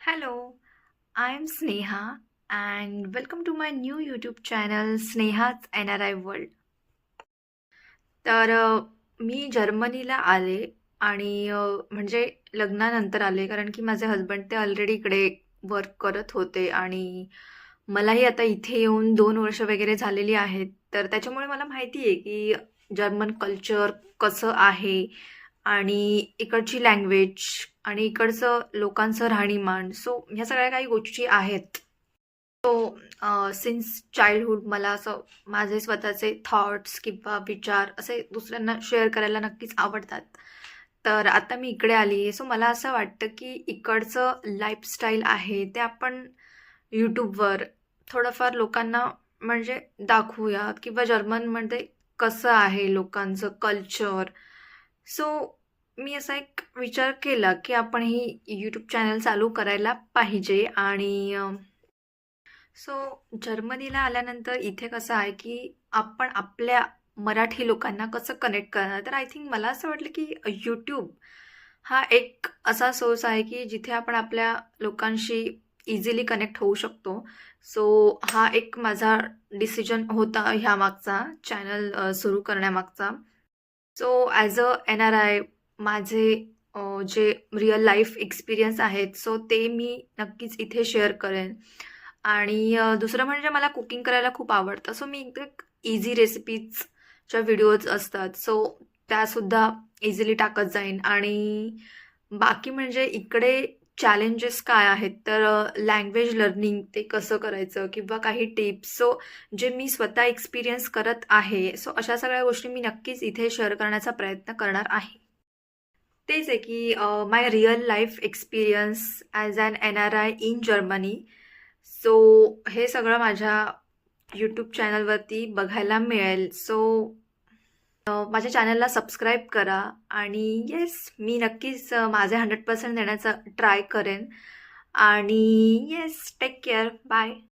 Hello, I am Sneha and welcome to my new YouTube channel Sneha's NRI World. तर मी जर्मनीला आले आणि म्हणजे लग्नानंतर आले कारण की माझे हस्बंड ते ऑलरेडी इकडे वर्क करत होते आणि मलाही आता इथे येऊन 2 वर्ष वगैरे झालेली आहेत. तर त्याच्यामुळे मला माहिती आहे की जर्मन कल्चर कसं आहे आणि इकडची लँग्वेज आणि इकडचं लोकांचं राहणीमान. सो ह्या सगळ्या काही गोष्टी आहेत. सिन्स चाइल्डहूड मला असं माझे स्वतःचे थॉट्स किंवा विचार असे दुसऱ्यांना शेअर करायला नक्कीच आवडतात. तर आता मी इकडे आली आहे, सो मला असं वाटतं की इकडचं लाईफस्टाईल आहे ते आपण यूट्यूबवर थोडंफार लोकांना म्हणजे दाखवूया किंवा जर्मनमध्ये कसं आहे लोकांचं कल्चर. सो मी असा एक विचार केला की आपण ही यूट्यूब चॅनल चालू करायला पाहिजे आणि सो जर्मनीला आल्यानंतर इथे कसं आहे की आपण आपल्या मराठी लोकांना कसं कनेक्ट करणार. तर आय थिंक मला असं वाटलं की यूट्यूब हा एक असा सोर्स आहे की जिथे आपण आपल्या लोकांशी इझिली कनेक्ट होऊ शकतो. सो हा एक माझा डिसिजन होता ह्या मागचा चॅनल सुरू करण्यामागचा. So as a N R I माझे जे रिअल लाईफ एक्सपिरियन्स आहेत सो ते मी नक्कीच इथे शेअर करेन. आणि दुसरं म्हणजे मला कुकिंग करायला खूप आवडतं. सो मी एक इझी रेसिपीजच्या व्हिडिओज असतात सो त्यासुद्धा इझिली टाकत जाईन. आणि बाकी म्हणजे इकडे चॅलेंजेस काय आहेत तर लँग्वेज लर्निंग ते कसं करायचं किंवा काही टिप्स. सो जे मी स्वतः एक्सपिरियन्स करत आहे सो अशा सगळ्या गोष्टी मी नक्कीच इथे शेअर करण्याचा प्रयत्न करणार आहे. तेच आहे की my real life experience as an N R I in Germany. So हे सगळं माझ्या यूट्यूब चॅनलवरती बघायला मिळेल. सो माझ्या चॅनलला सबस्क्राईब करा आणि येस मी नक्कीच माझे 100% देण्याचा ट्राय करेन. आणि येस टेक केअर. बाय.